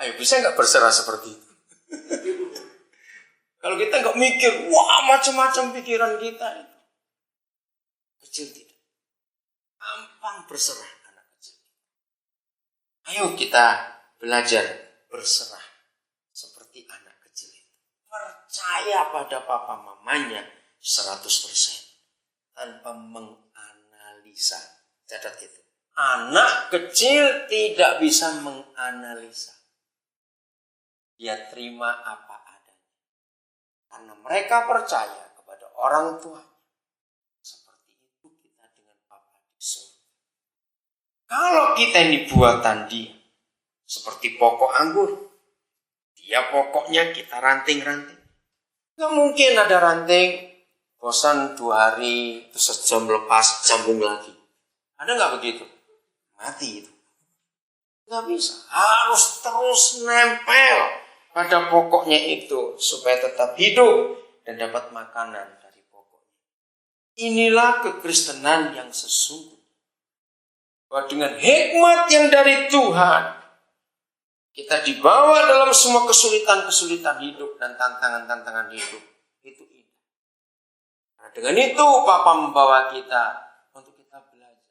Ayo, bisa nggak berserah seperti itu? Kalau kita nggak mikir, wah macam-macam pikiran kita itu. Kecil tidak. Gampang berserah anak kecil. Ayo kita belajar berserah seperti anak kecil itu. Percaya pada papa mamanya 100% tanpa menganalisa. Catat itu. Anak kecil tidak bisa menganalisa. Dia terima apa adanya. Karena mereka percaya kepada orang tuanya. Seperti itu kita dengan Bapa di surga. Kalau kita ini buatan dia, seperti pokok anggur, dia pokoknya kita ranting-ranting. Gak mungkin ada ranting, bosan 2 hari, terus sejam lepas, sambung lagi. Ada gak begitu? Mati itu. Gak bisa. Harus terus nempel pada pokoknya itu supaya tetap hidup dan dapat makanan dari pokoknya. Inilah kekristenan yang sesungguhnya. Bahwa dengan hikmat yang dari Tuhan, kita dibawa dalam semua kesulitan-kesulitan hidup dan tantangan-tantangan hidup. Itu indah. Nah, dengan itu Papa membawa kita untuk kita belajar.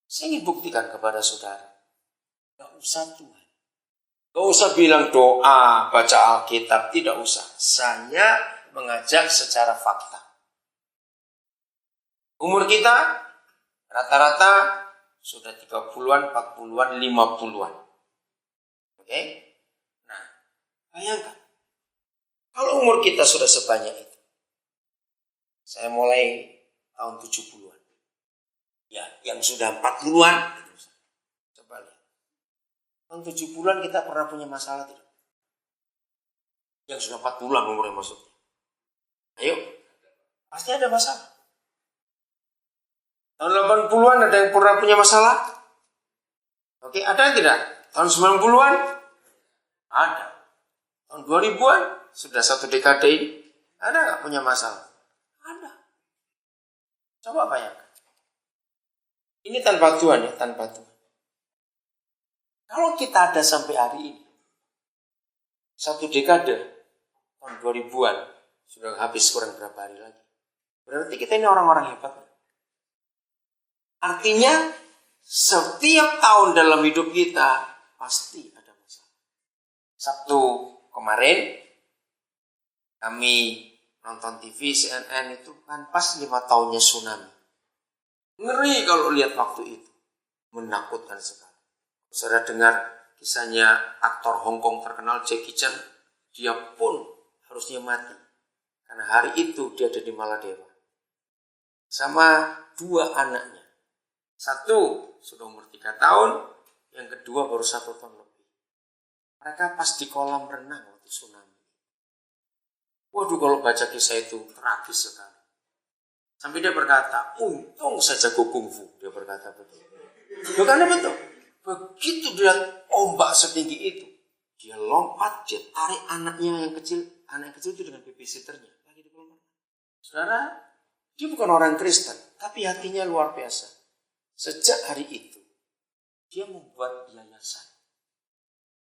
Saya ingin buktikan kepada saudara. Gak usah Tuhan. Gak usah bilang doa, baca Alkitab. Tidak usah. Saya mengajak secara fakta. Umur kita rata-rata sudah 30-an, 40-an, 50-an. Oke? Nah, bayangkan. Kalau umur kita sudah sebanyak itu. Saya mulai tahun 70-an. Ya, yang sudah 40-an. Coba lihat. Tahun 70-an kita pernah punya masalah tidak? Yang sudah 40-an umurnya maksudnya. Ayo. Pasti ada masalah. Tahun 80-an ada yang pernah punya masalah? Oke, ada tidak? Tahun 90-an? Ada. Tahun 2000-an? Sudah 1 dekade ini? Ada nggak punya masalah? Ada. Coba bayangkan. Ini tanpa Tuhan ya, tanpa Tuhan. Kalau kita ada sampai hari ini, 1 dekade, tahun 2000-an, sudah habis kurang berapa hari lagi. Berarti kita ini orang-orang hebat. Artinya, setiap tahun dalam hidup kita, pasti ada masalah. Sabtu kemarin, kami nonton TV, CNN itu kan pas 5 tahunnya tsunami. Ngeri kalau lihat waktu itu. Menakutkan sekali. Saudara dengar kisahnya aktor Hong Kong terkenal Jackie Chan. Dia pun harusnya mati. Karena hari itu dia ada di Maladewa. Sama 2 anaknya. 1 sudah umur 3 tahun. Yang kedua baru 1 tahun lebih. Mereka pas di kolam renang waktu tsunami. Waduh, kalau baca kisah itu tragis sekali. Sampai dia berkata, untung saja gue kungfu. Dia berkata betul. Karena betul. Begitu dia ombak setinggi itu. Dia lompat, dia tarik anaknya yang kecil. Anak yang kecil itu dengan babysitternya. Lagi di kolam. Saudara, dia bukan orang Kristen. Tapi hatinya luar biasa. Sejak hari itu, dia membuat yayasan.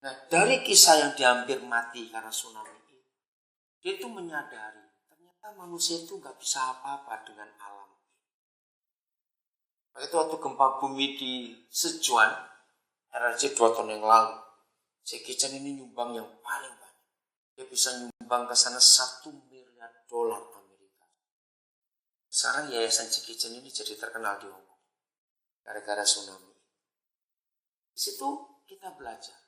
Nah, dari kisah yang dia hampir mati karena tsunami itu, dia itu menyadari manusia itu gak bisa apa-apa dengan alam. Itu waktu gempa bumi di Sichuan, RRC 2 tahun yang lalu, Jackie Chan ini nyumbang yang paling banyak. Dia bisa nyumbang ke sana $1 miliar Amerika. Sekarang yayasan Jackie Chan ini jadi terkenal di Hong Kong. Gara-gara tsunami. Di situ kita belajar.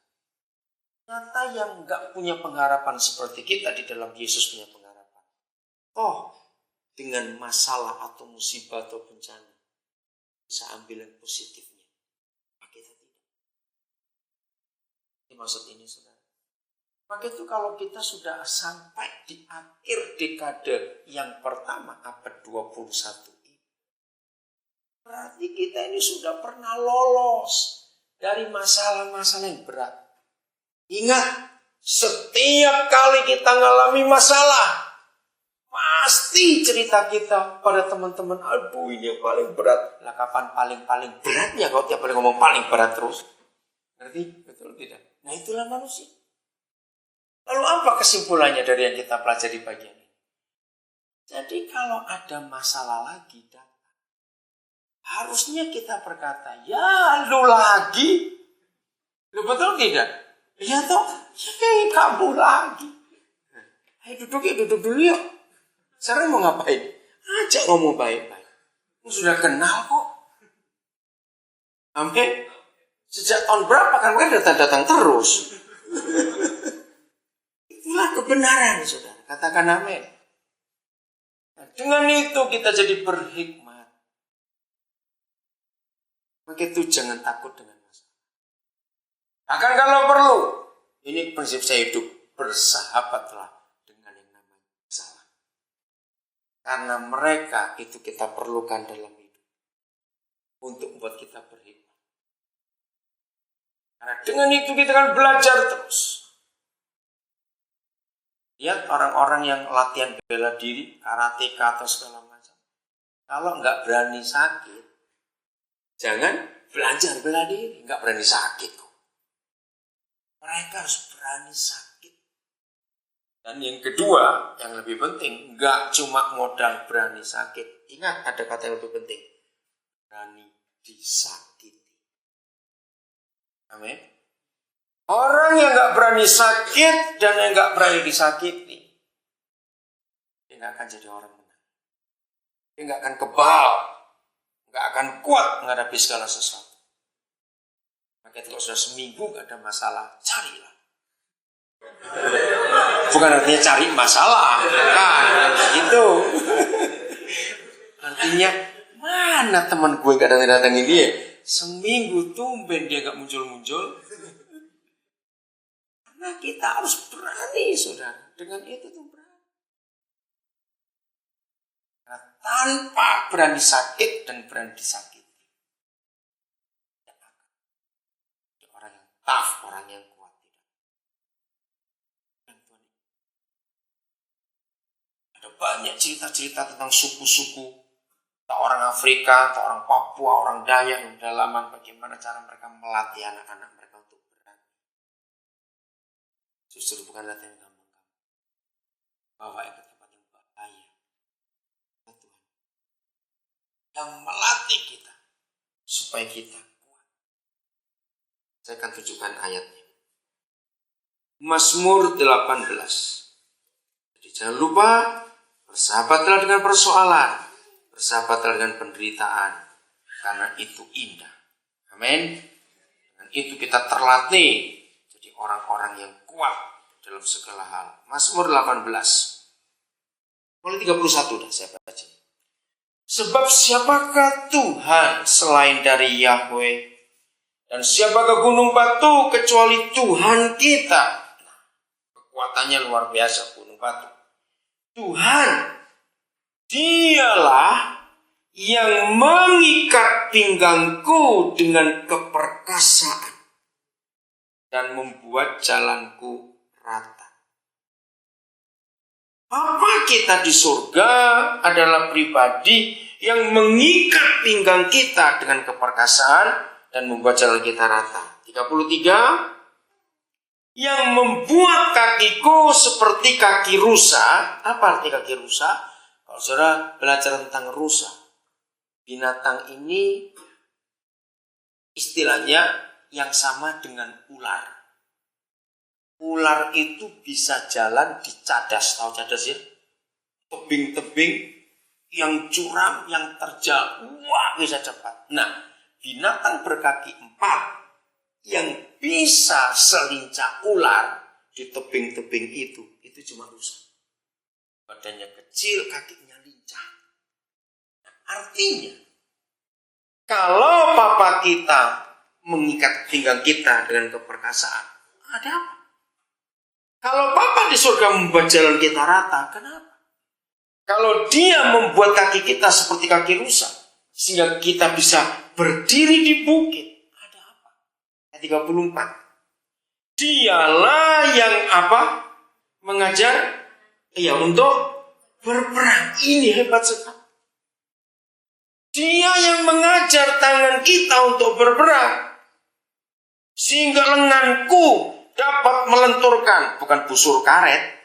Ternyata yang gak punya pengharapan seperti kita di dalam Yesus punya pengharapan. Oh, dengan masalah atau musibah atau bencana bisa ambil yang positifnya. Kita tidak. Ini maksud ini, saudara. Maka itu kalau kita sudah sampai di akhir dekade yang pertama abad 21 ini, berarti kita ini sudah pernah lolos dari masalah-masalah yang berat. Ingat, setiap kali kita mengalami masalah, pasti cerita kita pada teman-teman, aduh ini yang paling berat. Lah kapan paling beratnya kalau tiap kali ngomong paling berat terus? Ngerti? Betul tidak? Nah itulah manusia. Lalu apa kesimpulannya dari yang kita pelajari pagi ini? Jadi kalau ada masalah lagi datang, harusnya kita berkata, ya lu lagi. Lu betul tidak? Ya toh, kamu lagi. Ayo duduk dulu yuk. Sekarang mau ngapain? Ajak ngomong baik-baik. Sudah kenal kok. Amin. Sejak tahun berapa kan mereka datang terus. Itulah kebenaran, saudara. Katakan amin. Nah, dengan itu kita jadi berhikmat. Begitu jangan takut dengan masalah. Akan kalau perlu, ini prinsip saya hidup, bersahabatlah dengan yang namanya masalah. Karena mereka itu kita perlukan dalam hidup untuk membuat kita berhikmat. Karena dengan itu kita akan belajar terus. Lihat orang-orang yang latihan bela diri, karateka atau segala macam. Kalau nggak berani sakit, jangan belajar bela diri. Nggak berani sakit kok. Mereka harus berani sakit. Dan yang kedua, yang lebih penting, nggak cuma modal berani sakit. Ingat ada kata yang lebih penting. Berani disakiti. Amin. Orang yang nggak berani sakit dan yang nggak berani disakiti, dia nggak akan jadi orang menang. Dia nggak akan kebal, nggak akan kuat menghadapi segala sesuatu. Maka kalau sudah seminggu nggak ada masalah, carilah. Bukan artinya cari masalah, bukan gitu. Artinya mana teman gue nggak datang ini ya? Seminggu tumben dia nggak muncul-muncul. Karena kita harus berani, saudara. Dengan itu tuh berani. Karena tanpa berani sakit dan berani disakiti, orang yang tough, orang yang kuat. Ada banyak cerita-cerita tentang suku-suku. Entah orang Afrika, entah orang Papua, orang Dayak yang pedalaman, bagaimana cara mereka melatih anak-anak mereka untuk berani. Justru bukan latihan yang gampang-gampang. Bawa ke tempat yang bahaya. Tuhan yang melatih kita supaya kita kuat. Saya akan tunjukkan ayatnya. Mazmur 18. Jadi jangan lupa bersahabatlah dengan persoalan. Bersahabatlah dengan penderitaan, karena itu indah. Amin. Dan itu kita terlatih jadi orang-orang yang kuat dalam segala hal. Mazmur 18. Mulai 31 dah saya baca. Sebab siapakah Tuhan selain dari Yahweh? Dan siapakah gunung batu kecuali Tuhan kita? Nah, kekuatannya luar biasa gunung batu. Tuhan, Dialah yang mengikat pinggangku dengan keperkasaan dan membuat jalanku rata. Apa kita di surga adalah pribadi yang mengikat pinggang kita dengan keperkasaan dan membuat jalan kita rata. 33. Yang membuat kakiku seperti kaki rusa. Apa arti kaki rusa? Kalau saudara belajar tentang rusa, binatang ini istilahnya yang sama dengan ular. Ular itu bisa jalan di cadas, tahu cadas ya? Tebing-tebing yang curam, yang terjal, wah bisa cepat. Nah, binatang berkaki 4 yang bisa selincah ular di tebing-tebing itu cuma rusa. Badannya kecil, kakinya lincah. Nah, artinya, kalau papa kita mengikat pinggang kita dengan keperkasaan, ada apa? Kalau papa di surga membuat jalan kita rata, kenapa? Kalau dia membuat kaki kita seperti kaki rusa, sehingga kita bisa berdiri di bukit, ada apa? Ayat 34. Dialah yang apa? Mengajar untuk berperang. Ini hebat sekali. Dia yang mengajar tangan kita untuk berperang. Sehingga lenganku dapat melenturkan, bukan busur karet,